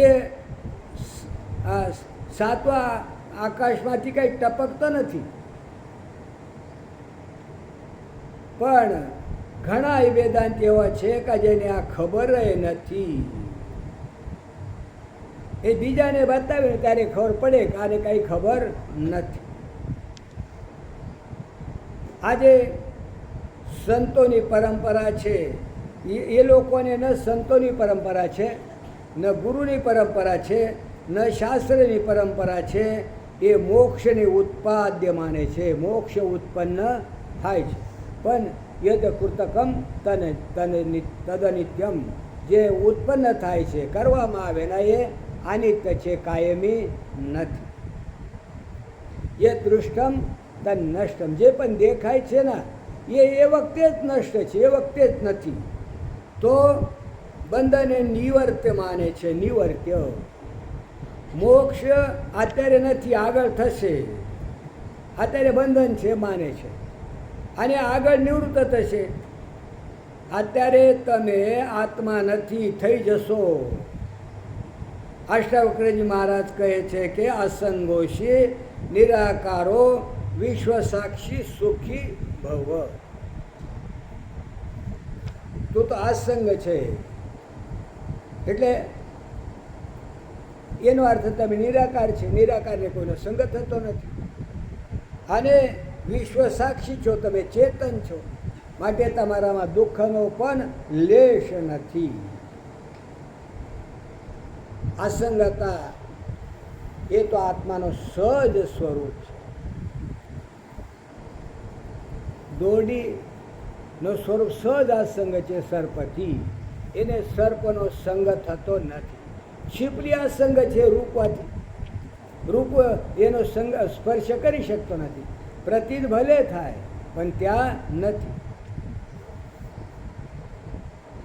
એ સાતવા આકાશમાંથી કંઈ ટપકતો નથી. પણ ઘણા વેદાંત એવા છે કે જેને આ ખબર નથી. એ બીજાને બતાવે ને ત્યારે ખબર પડે કે આને કાંઈ ખબર નથી. આજે સંતોની પરંપરા છે, એ લોકોને ન સંતોની પરંપરા છે, ન ગુરુની પરંપરા છે, ન શાસ્ત્રની પરંપરા છે. એ મોક્ષની ઉત્પાદ્ય માને છે, મોક્ષ ઉત્પન્ન થાય છે. પણ યદ કૃતકમ તદનિત્યમ, જે ઉત્પન્ન થાય છે કરવામાં આવે ને એ અનિત્ય છે, કાયમી નથી. એ દૃષ્ટમ તન નષ્ટમ, જે પણ દેખાય છે ને એ વખતે જ નષ્ટ છે, એ વખતે જ નથી. તો બંધને નિવર્ત્ય માને છે, નિવર્ત્ય. મોક્ષ અત્યારે નથી, આગળ થશે. અત્યારે બંધન છે માને છે, અને આગળ નિવૃત્ત થશે. અત્યારે તમે આત્મા નથી, થઈ જશો. અષ્ટાવક્રજી મહારાજ કહે છે કે અસંગોષી નિરાકારો વિશ્વ સાક્ષી સુખી ભવ. તું તો અસંગ છે. એટલે એનો અર્થ તમે નિરાકાર છે. નિરાકારને કોઈનો સંગ થતો નથી. અને વિશ્વ સાક્ષી છો, તમે ચેતન છો, માટે તમારામાં દુઃખનો પણ લેશ નથી. અસંગતા એ તો આત્માનો સહજ સ્વરૂપ છે. દોરડીનો સ્વરૂપ સહજ અસંગ છે સર્પથી. એને સર્પનો સંગ થતો નથી. છીપલી અસંગ છે રૂપથી. રૂપ એનો સંગ સ્પર્શ કરી શકતો નથી. પ્રતીત ભલે થાય પણ ત્યાં નથી.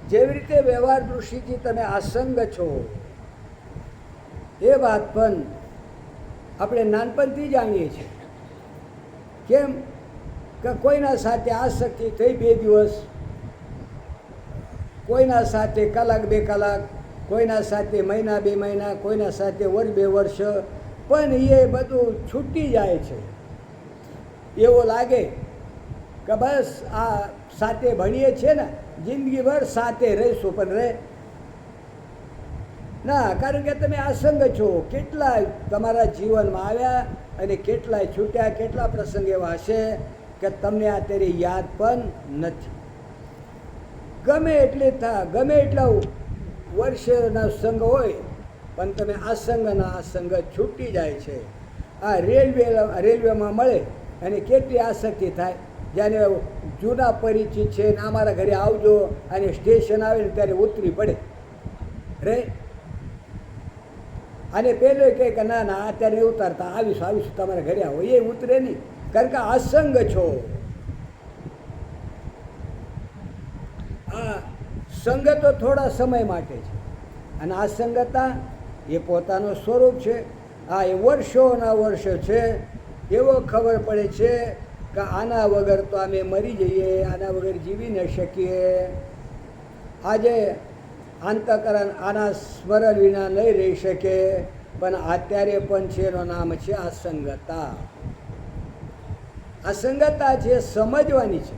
જેવી રીતે વ્યવહાર દૃષ્ટિથી તમે અસંગ છો એ વાત પણ આપણે નાનપણથી જાણીએ છીએ. કેમ કે કોઈના સાથે આસક્તિ થઈ 2 દિવસ, કોઈના સાથે કલાક 2 કલાક, કોઈના સાથે મહિના 2 મહિના, કોઈના સાથે વર્ષ 2 વર્ષ, પણ એ બધું છૂટી જાય છે. એવો લાગે કે બસ આ સાથે ભણીએ છીએ ને, જિંદગીભર સાથે રહીશું, પણ રહે ના. કારણ કે તમે અસંગ છો. કેટલાય તમારા જીવનમાં આવ્યા અને કેટલાય છૂટ્યા. કેટલા પ્રસંગ એવા હશે કે તમને અત્યારે યાદ પણ નથી. ગમે એટલા વર્ષના સંગ હોય પણ તમે અસંગના અસંગ છૂટી જાય છે. આ રેલવેમાં મળે અને કેટલી આસક્તિ થાય. જ્યારે જૂના પરિચિત છે ને અમારા ઘરે આવજો અને સ્ટેશન આવે ને ત્યારે ઉતરી પડે રે. અને પેલો કહે કે ના ના અત્યારે ઉતારતા આવીશું તમારા ઘરે આવો. એ ઉતરે નહીં, કારણ કે અસંગ છો. આ સંગ તો થોડા સમય માટે છે અને અસંગતા એ પોતાનું સ્વરૂપ છે. આ એ વર્ષોના વર્ષો છે. એવો ખબર પડે છે કે આના વગર તો અમે મરી જઈએ, આના વગર જીવી ન શકીએ. આજે અંતઃકરણ આના સ્મરણ વિના નહીં રહી શકે, પણ અત્યારે પણ છે. એનું નામ છે અસંગતા. અસંગતા છે સમજવાની છે.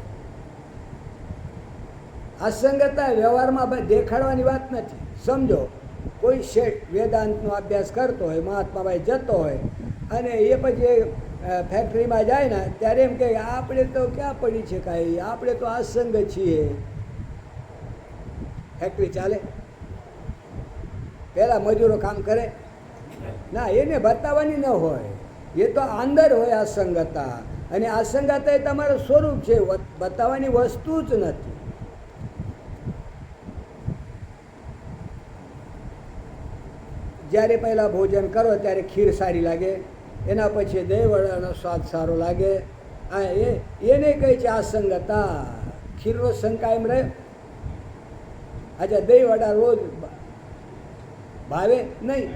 અસંગતા વ્યવહારમાં દેખાડવાની વાત નથી. સમજો, કોઈ શેઠ વેદાંતનો અભ્યાસ કરતો હોય, મહાત્માભાઈ જતો હોય અને એ પછી ફેક્ટરીમાં જાય ને ત્યારે એમ કહે આપણે તો ક્યાં પડી છે કાંઈ, આપણે તો અસંગ છીએ. ફેક્ટરી ચાલે? પહેલાં મજૂરો કામ કરે ના, એને બતાવવાની ન હોય. એ તો અંદર હોય અસંગતા. અને અસંગતા એ તમારું સ્વરૂપ છે, બતાવવાની વસ્તુ જ નથી. જ્યારે પહેલાં ભોજન કરો ત્યારે ખીર સારી લાગે, એના પછી દહીં વડાનો સ્વાદ સારો લાગે. આ એને કહે છે અસંગતા. ખીરનો સંગ કાયમ રહે. આજે દહીં વડા રોજ ભાવે નહીં.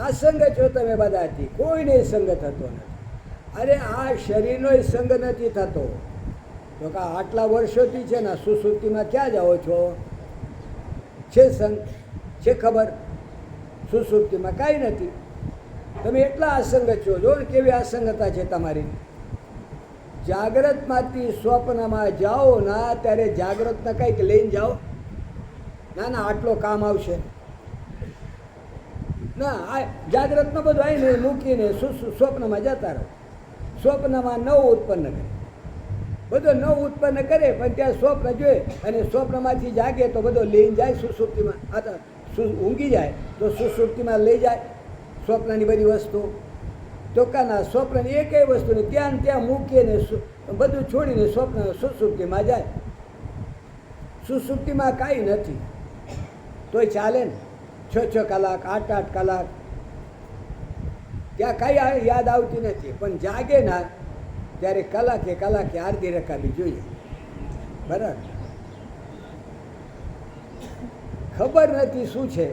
અસંગ છો તમે બધાથી. કોઈને સંગ થતો નથી. અરે આ શરીરનો સંગ નથી થતો તો કે આટલા વર્ષોથી છે ને સુસુપ્તિમાં ક્યાં જાઓ છો? છે સંગ? છે ખબર? સુસુપ્તિમાં કાંઈ નથી. તમે એટલા અસંગ છો. જો ને કેવી અસંગતા છે તમારી. જાગ્રતમાંથી સ્વપ્નમાં જાઓ ના ત્યારે જાગ્રતના કંઈક લઈને જાઓ. ના ના આટલો કામ આવશે ના. આ જાગ્રતમાં બધું આવીને મૂકીને સ્વપ્નમાં જતા રહો. સ્વપ્નમાં નવું ઉત્પન્ન કરે, બધો નવું ઉત્પન્ન કરે, પણ ત્યાં સ્વપ્ન જોઈએ અને સ્વપ્નમાંથી જાગે તો બધો લઈને જાય સુસુપ્તિમાં. આ તો ઊંઘી જાય તો સુસુપ્તિમાં લઈ જાય સ્વપ્નની બધી વસ્તુ. તો કાના સ્વપ્નની એકેય વસ્તુને ત્યાં મૂકીને બધું છોડીને સ્વપ્ન સુસુપ્તિમાં જાય. સુસુપ્તિમાં કાંઈ નથી તોય ચાલે ને. 6 કલાક 8 કલાક ત્યાં કાંઈ યાદ આવતી નથી. પણ જાગે ના ત્યારે કલાકે આરતી રકાબી જોઈએ. બરાબર? ખબર નથી શું છે.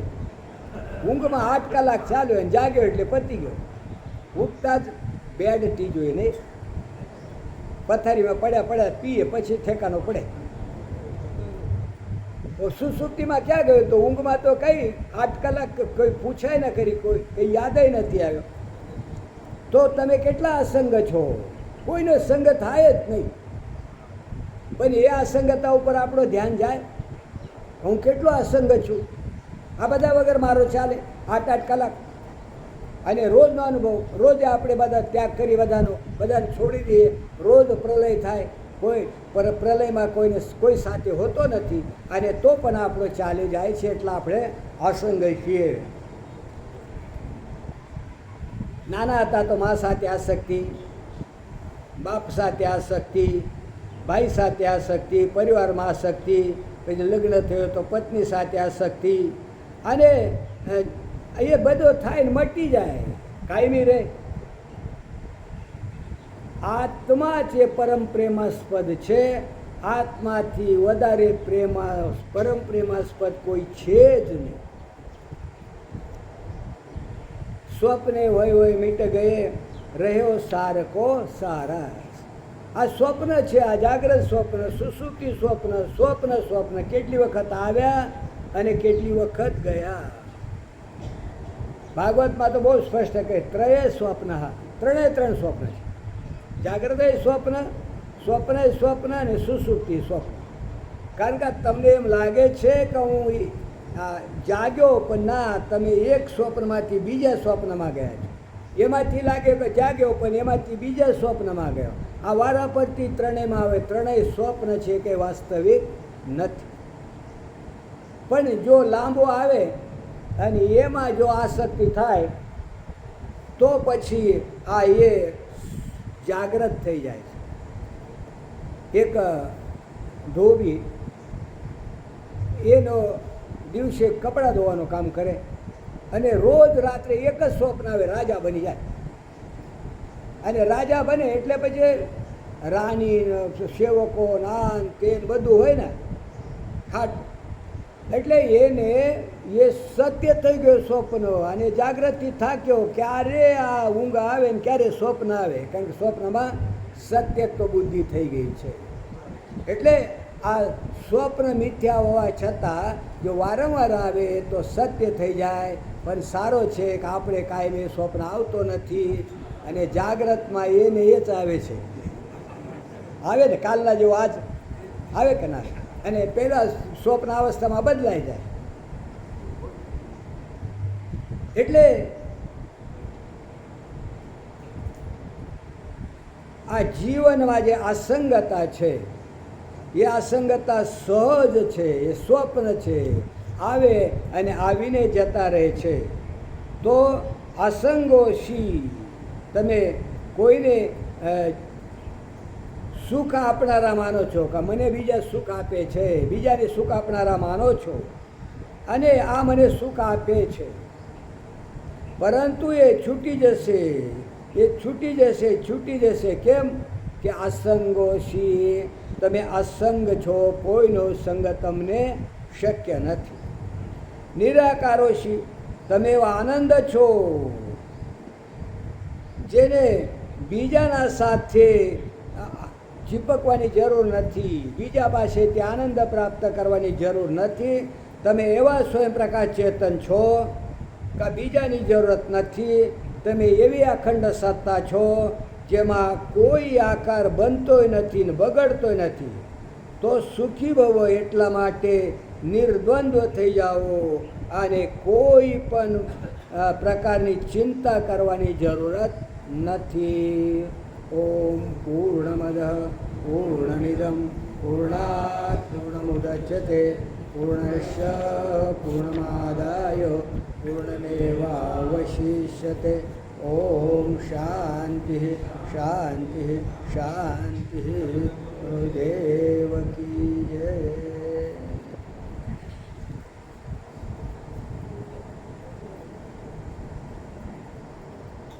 ઊંઘમાં 8 કલાક ચાલ્યો અને જાગ્યો એટલે પતી ગયો. ઉઠતા જ બેડ ટી જોઈએ નહીં. પથારીમાં પડ્યા પીએ પછી ઠેકાનો પડે. સુસુપ્તિમાં ક્યાં ગયો? તો ઊંઘમાં તો કઈ 8 કલાક કોઈ પૂછાય ન કરી, કોઈ કંઈ યાદય નથી આવ્યો. તો તમે કેટલા અસંગ છો? કોઈનો સંગ થાય જ નહીં. પણ એ અસંગતા ઉપર આપણો ધ્યાન જાય. હું કેટલો અસંગ છું. આ બધા વગર મારો ચાલે 8 કલાક. અને રોજનો અનુભવ. રોજ આપણે બધા ત્યાગ કરી બધાને છોડી દઈએ. રોજ પ્રલય થાય. કોઈ પ્રલયમાં કોઈ સાથે હોતો નથી અને તો પણ આપણો ચાલી જાય છે. એટલે આપણે અસંગ છીએ. નાના હતા તો મા સાથે આસક્તિ, બાપ સાથે આસક્તિ, ભાઈ સાથે આસક્તિ, પરિવારમાં આસક્તિ, પછી લગ્ન થયો તો પત્ની સાથે આસક્તિ, અને એ બધો થાય ને મટી જાય, કાયમી રહે. આત્મા જે પરમ પ્રેમાસ્પદ છે, આત્માથી વધારે પરમ પ્રેમાસ્પદ કોઈ છે જ નહીં. સ્વપ્ને હોય મીટ ગયે, રહ્યો સાર કો સારા. આ સ્વપ્ન છે, આ જાગ્રત સ્વપ્ન, સુસુપ્તિ સ્વપ્ન, સ્વપ્ન કેટલી વખત આવ્યા અને કેટલી વખત ગયા. ભાગવતમાં તો બહુ સ્પષ્ટ કહે, ત્રયે સ્વપ્ન, ત્રણ સ્વપ્ન છે. જાગ્રત સ્વપ્ન અને સુસુપ્તિ સ્વપ્ન. કારણ કે તમને એમ લાગે છે કે હું જાગ્યો, પણ ના, તમે એક સ્વપ્નમાંથી બીજા સ્વપ્નમાં ગયા છો. એમાંથી લાગે કે જાગ્યો, પણ એમાંથી બીજા સ્વપ્નમાં ગયો. આ વારા પરથી ત્રણેયમાં આવે. ત્રણેય સ્વપ્ન છે કે વાસ્તવિક નથી. પણ જો લાંબો આવે અને એમાં જો આસક્તિ થાય તો પછી આ એ જાગ્રત થઈ જાય છે. એક ધોબી એનો દિવસે કપડાં ધોવાનું કામ કરે અને રોજ રાત્રે એક જ સ્વપ્ન આવે, રાજા બની જાય. અને રાજા બને એટલે પછી રાણી, સેવકો, નાન તેન બધું હોય ને ખાટ, એટલે એને એ સત્ય થઈ ગયો સ્વપ્ન. અને જાગૃતિ થાક્યો, ક્યારે આ ઊંઘ આવે ને ક્યારે સ્વપ્ન આવે, કારણ કે સ્વપ્નમાં સત્યત્વ બુદ્ધિ થઈ ગઈ છે. એટલે આ સ્વપ્ન મિથ્યા હોવા છતાં જો વારંવાર આવે તો સત્ય થઈ જાય. પણ સારો છે કે આપણે કાયમી સ્વપ્ન આવતો નથી, અને જાગ્રતમાં એને એ જ આવે છે. આવે ને કાલના જેવો આજ આવે કે ના, અને પહેલાં સ્વપ્ન અવસ્થામાં બદલાઈ જાય. એટલે આ જીવનમાં જે અસંગતા છે, એ અસંગતા સહજ છે, એ સ્વપ્ન છે, આવે અને આવીને જતા રહે છે. તો અસંગોશી, તમે કોઈને સુખ આપનારા માનો છો કે મને બીજા સુખ આપે છે, બીજાને સુખ આપનારા માનો છો, અને આ મને સુખ આપે છે, પરંતુ એ છૂટી જશે. કેમ કે અસંગોશી, તમે અસંગ છો, કોઈનો સંગ તમને શક્ય નથી. નિરાકારોશી, તમે એવા આનંદ છો જેને બીજાના સાથે ચીપકવાની જરૂર નથી, બીજા પાસેથી આનંદ પ્રાપ્ત કરવાની જરૂર નથી. તમે એવા સ્વયં પ્રકાશ ચેતન છો કે બીજાની જરૂરત નથી. તમે એવી અખંડ સત્તા છો જેમાં કોઈ આકાર બનતોય નથી ને બગડતોય નથી. તો સુખી ભવો, એટલા માટે નિર્દ્વંદ્વ થઈ જાઓ અને કોઈ પણ પ્રકારની ચિંતા કરવાની જરૂરત નથી. ઓમ પૂર્ણમદ પૂર્ણમિદમ પૂર્ણાત પૂર્ણમુદચ્યતે પૂર્ણસ્ય પૂર્ણમાદાય પૂર્ણમેવાવશિષ્યતે. ઓમ શાંતિ શાંતિ શાંતિ. ગુરુદેવ કી જય.